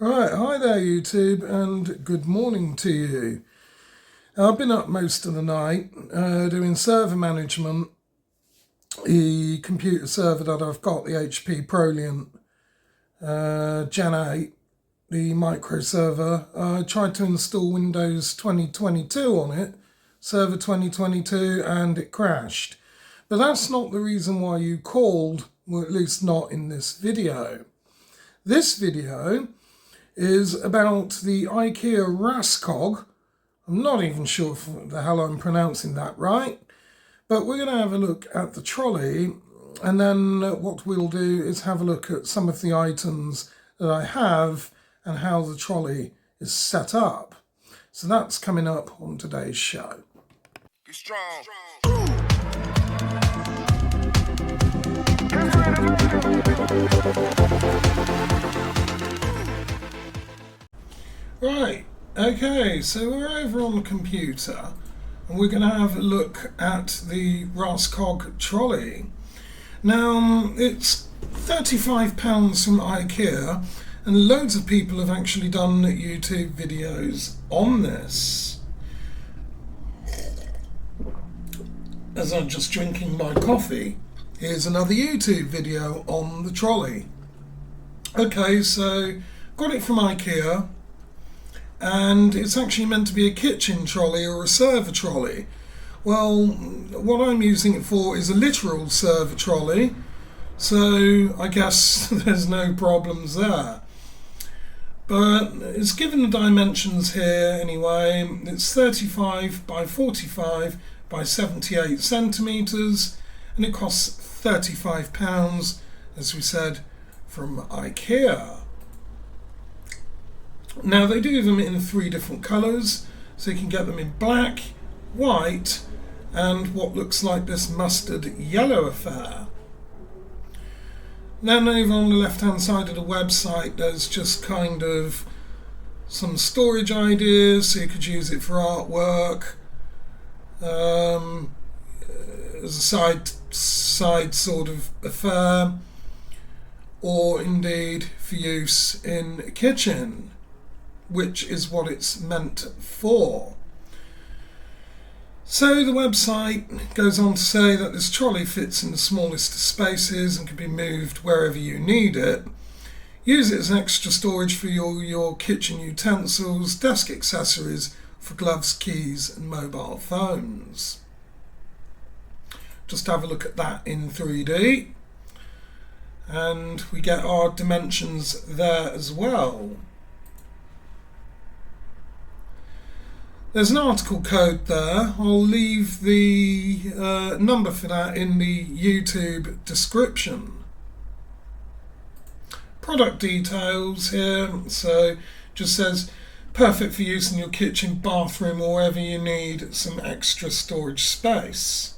Right, hi there YouTube and good morning to you. I've been up most of the night doing server management. The computer server that I've got, the HP Proliant Gen 8, the micro server, I tried to install Windows 2022 on it, Server 2022, and it crashed. But that's not the reason why you called, or at least not in this video. This video is about the IKEA Raskog. I'm not even sure if the hell I'm pronouncing that right, but we're going to have a look at the trolley, and then what we'll do is have a look at some of the items that I have and how the trolley is set up. So that's coming up on today's show. Get strong. Right, okay, so we're over on the computer and we're going to have a look at the Raskog trolley. Now, it's £35 from IKEA, and loads of people have actually done YouTube videos on this. As I'm just drinking my coffee, here's another YouTube video on the trolley. Okay, so got it from IKEA, and it's actually meant to be a kitchen trolley or a server trolley. Well, what I'm using it for is a literal server trolley, so I guess there's no problems there. But it's given the dimensions here anyway. It's 35 by 45 by 78 centimetres, and it costs £35, as we said, from IKEA. Now, they do them in 3 different colours, so you can get them in black, white, and what looks like this mustard yellow affair. Then over on the left hand side of the website, there's just kind of some storage ideas, so you could use it for artwork, as a side sort of affair, or indeed for use in a kitchen, which is what it's meant for. So the website goes on to say that this trolley fits in the smallest of spaces and can be moved wherever you need it. Use it as extra storage for your kitchen utensils, desk accessories, for gloves, keys and mobile phones. Just have a look at that in 3D, and we get our dimensions there as well. There's an article code there. I'll leave the number for that in the YouTube description. Product details here, so just says perfect for use in your kitchen, bathroom, or wherever you need some extra storage space.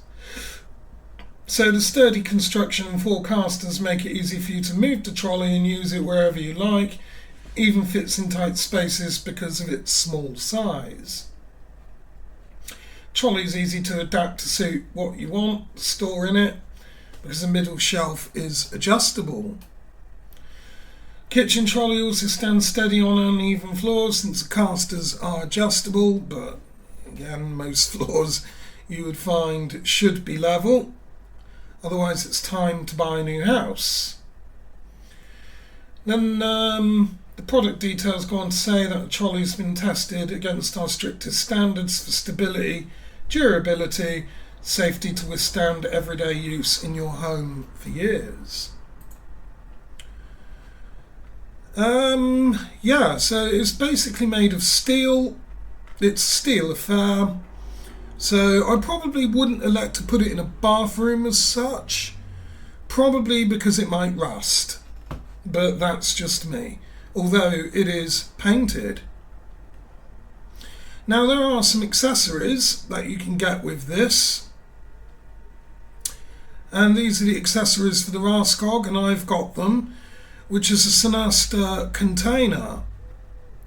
So the sturdy construction and 4 casters make it easy for you to move the trolley and use it wherever you like. Even fits in tight spaces because of its small size. Trolley is easy to adapt to suit what you want to store in it, because the middle shelf is adjustable. Kitchen trolley also stands steady on uneven floors since the casters are adjustable, but again, most floors you would find should be level. Otherwise it's time to buy a new house. Then the product details go on to say that the trolley has been tested against our strictest standards for stability, durability, safety to withstand everyday use in your home for years. Yeah, so it's basically made of steel. It's a steel affair. So I probably wouldn't elect to put it in a bathroom as such, probably because it might rust. But that's just me, although it is painted. Now, there are some accessories that you can get with this, and these are the accessories for the Raskog, and I've got them, which is a Sonasta container.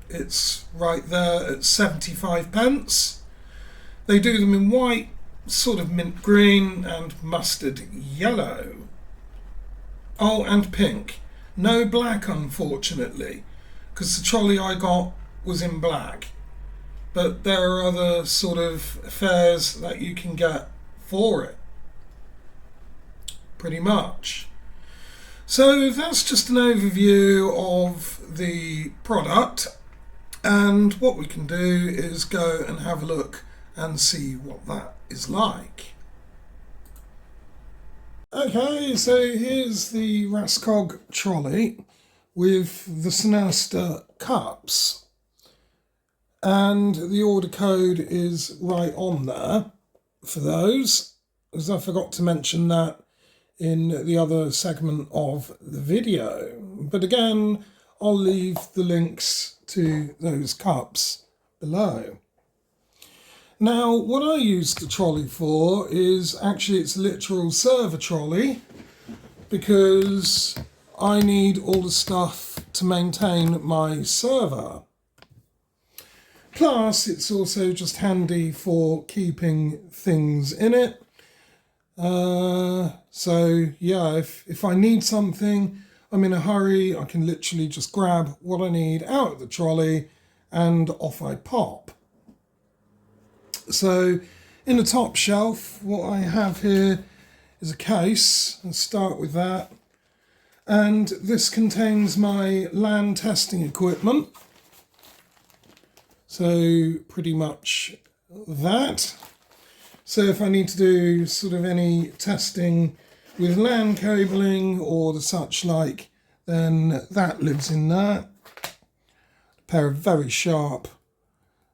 It's right there at 75p. They do them in white, sort of mint green, and mustard yellow. Oh, and pink. No black, unfortunately, because the trolley I got was in black. But there are other sort of fares that you can get for it, pretty much. So that's just an overview of the product, and what we can do is go and have a look and see what that is like. Okay, so here's the Raskog trolley with the Sinister cups, and the order code is right on there for those, as I forgot to mention that in the other segment of the video. But again, I'll leave the links to those cups below. Now, what I use the trolley for is actually it's a literal server trolley, because I need all the stuff to maintain my server. Plus, it's also just handy for keeping things in it. So yeah, if I need something, I'm in a hurry, I can literally just grab what I need out of the trolley and off I pop. So in the top shelf, what I have here is a case. Let's start with that. And this contains my LAN testing equipment. So pretty much that. So if I need to do sort of any testing with LAN cabling or the such like, then that lives in there. A pair of very sharp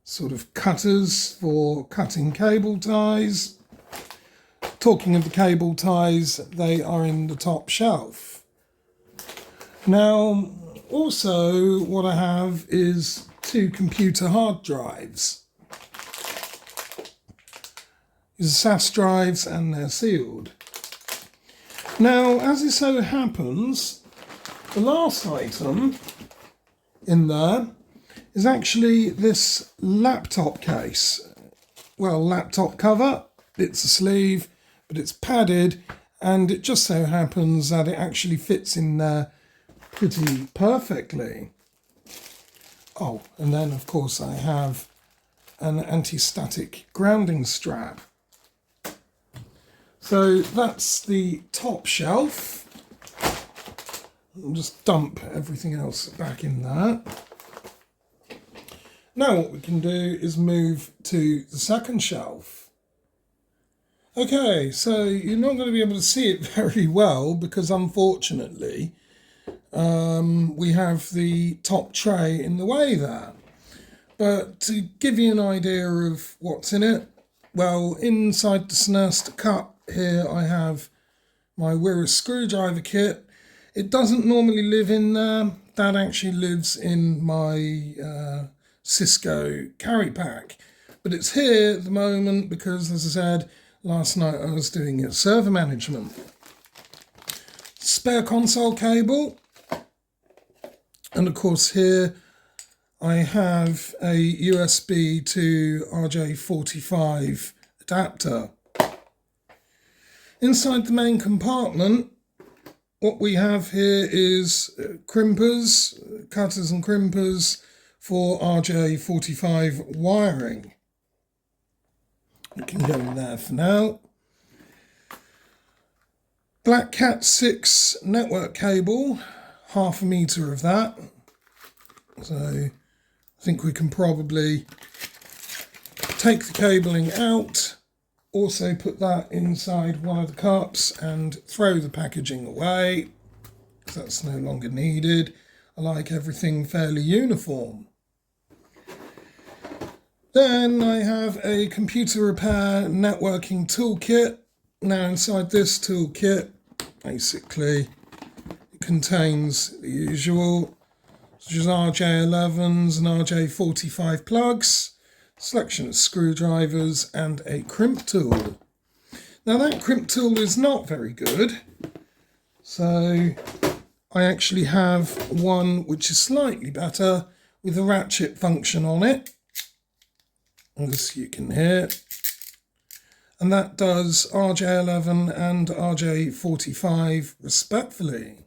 sort of cutters for cutting cable ties. Talking of the cable ties, they are in the top shelf. Now, also what I have is 2 computer hard drives. These are SAS drives and they're sealed. Now, as it so happens, the last item in there is actually this laptop case. Well, laptop cover, it's a sleeve, but it's padded, and it just so happens that it actually fits in there pretty perfectly. Oh, and then of course I have an anti-static grounding strap. So that's the top shelf. I'll just dump everything else back in there. Now what we can do is move to the second shelf. Okay, so you're not going to be able to see it very well because unfortunately we have the top tray in the way there. But to give you an idea of what's in it, well, inside the Sinister cup here I have my Wirra screwdriver kit. It doesn't normally live in there. That actually lives in my Cisco carry pack. But it's here at the moment because, as I said, last night I was doing server management. Spare console cable. And of course here I have a USB to RJ45 adapter. Inside the main compartment, what we have here is crimpers, cutters and crimpers for RJ45 wiring. We can go in there for now. Black Cat 6 network cable, 1/2 meter of that. So I think we can probably take the cabling out, also put that inside one of the cups and throw the packaging away, because that's no longer needed. I like everything fairly uniform. Then I have a computer repair networking toolkit. Now inside this toolkit, basically, it contains the usual, such as RJ11s and RJ45 plugs, selection of screwdrivers and a crimp tool. Now that crimp tool is not very good, so I actually have one which is slightly better with a ratchet function on it, as you can hear, and that does RJ11 and RJ45 respectively.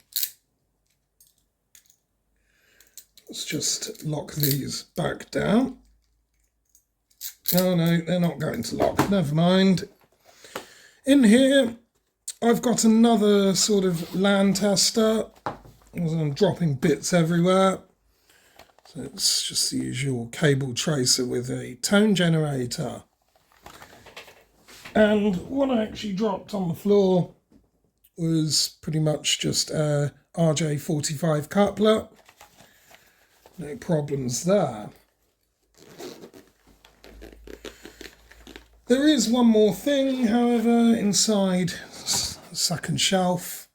Let's just lock these back down. Oh no, they're not going to lock, never mind. In here, I've got another sort of LAN tester. I'm dropping bits everywhere. So it's just the usual cable tracer with a tone generator. And what I actually dropped on the floor was pretty much just a RJ45 coupler. No problems there. There is one more thing, however, inside the second shelf,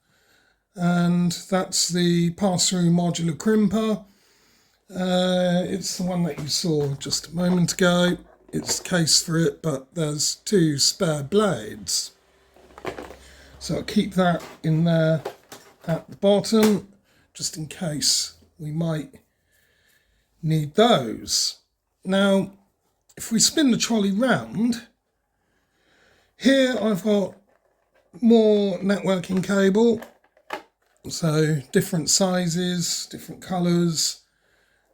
and that's the pass-through modular crimper. It's the one that you saw just a moment ago. It's the case for it, but there's 2 spare blades. So I'll keep that in there at the bottom, just in case we might need those. Now, if we spin the trolley round, here I've got more networking cable, so different sizes, different colours,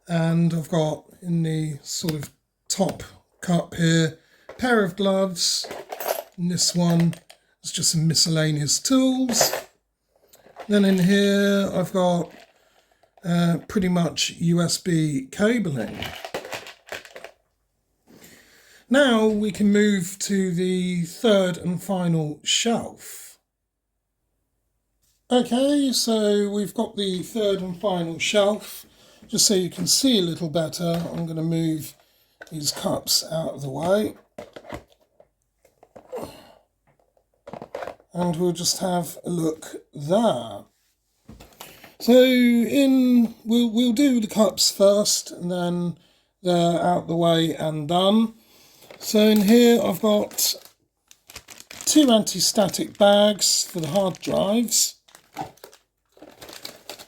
and I've got in the sort of top cup here a pair of gloves, and this one is just some miscellaneous tools. Then in here I've got pretty much USB cabling. Now we can move to the third and final shelf. Okay, so we've got the third and final shelf. Just so you can see a little better, I'm going to move these cups out of the way. And we'll just have a look there. So we'll do the cups first, and then they're out the way and done. So in here I've got 2 anti-static bags for the hard drives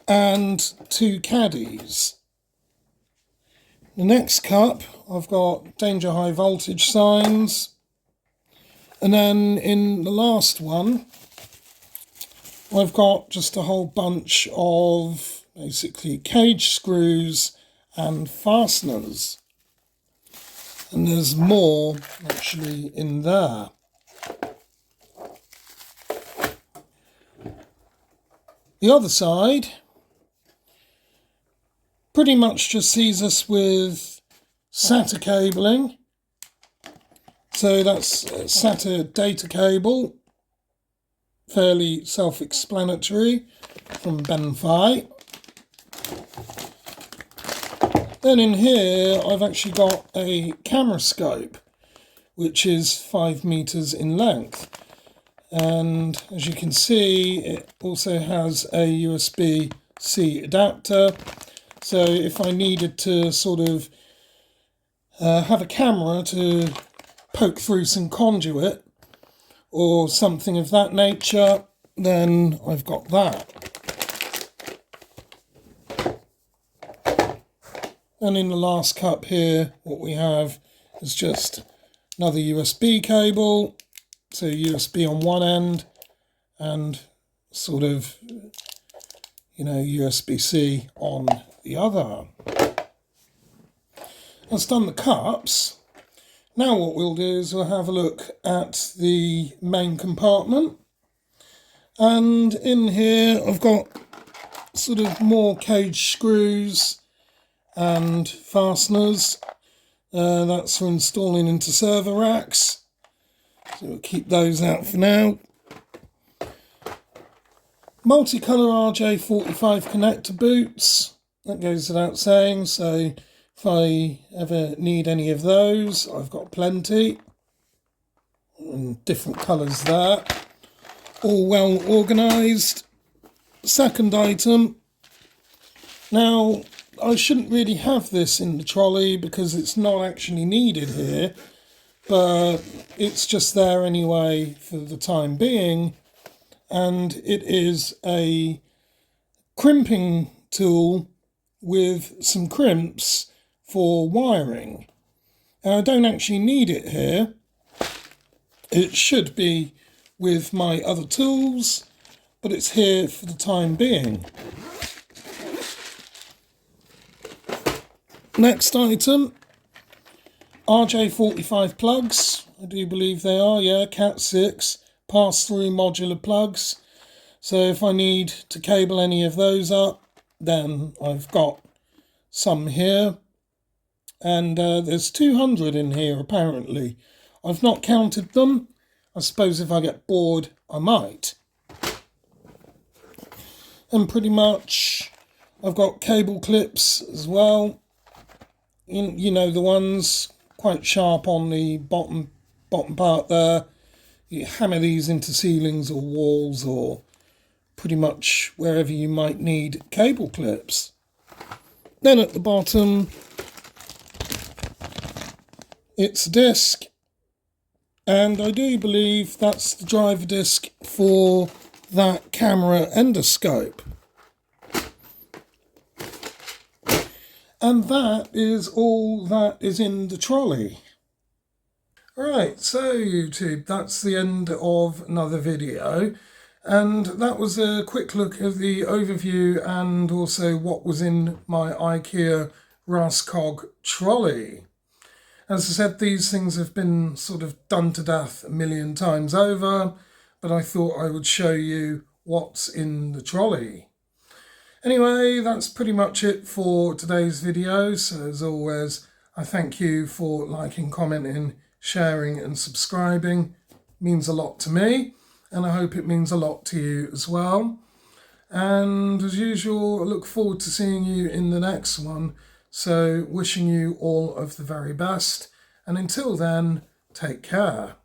and 2 caddies. The next cup I've got danger high voltage signs, and then in the last one I've got just a whole bunch of basically cage screws and fasteners. And there's more actually in there. The other side pretty much just sees us with SATA cabling. So that's a SATA data cable, fairly self-explanatory, from Ben-Fi. Then in here I've actually got a camera scope, which is 5 meters in length, and as you can see it also has a USB-C adapter, so if I needed to sort of have a camera to poke through some conduit or something of that nature, then I've got that. And in the last cup here, what we have is just another USB cable, so USB on one end and sort of, USB-C on the other. That's done the cups. Now what we'll do is we'll have a look at the main compartment. And in here I've got sort of more cage screws and fasteners. That's for installing into server racks, so we'll keep those out for now. Multicolour RJ45 connector boots, that goes without saying, so if I ever need any of those, I've got plenty, and different colours there, all well organised. Second item, now I shouldn't really have this in the trolley because it's not actually needed here, but it's just there anyway for the time being, and it is a crimping tool with some crimps for wiring. I don't actually need it here. It should be with my other tools, but it's here for the time being. Next item, RJ45 plugs. I do believe they are, yeah, Cat 6 pass-through modular plugs. So if I need to cable any of those up, then I've got some here. And there's 200 in here apparently. I've not counted them. I suppose if I get bored, I might. And pretty much I've got cable clips as well. You know, the ones quite sharp on the bottom part there. You hammer these into ceilings or walls or pretty much wherever you might need cable clips. Then at the bottom, it's a disc, and I do believe that's the driver disc for that camera endoscope. And that is all that is in the trolley. Right, so YouTube, that's the end of another video. And that was a quick look at the overview and also what was in my IKEA Raskog trolley. As I said, these things have been sort of done to death a million times over, but I thought I would show you what's in the trolley. Anyway, that's pretty much it for today's video. So as always, I thank you for liking, commenting, sharing and subscribing. It means a lot to me, and I hope it means a lot to you as well. And as usual, I look forward to seeing you in the next one. So wishing you all of the very best. And until then, take care.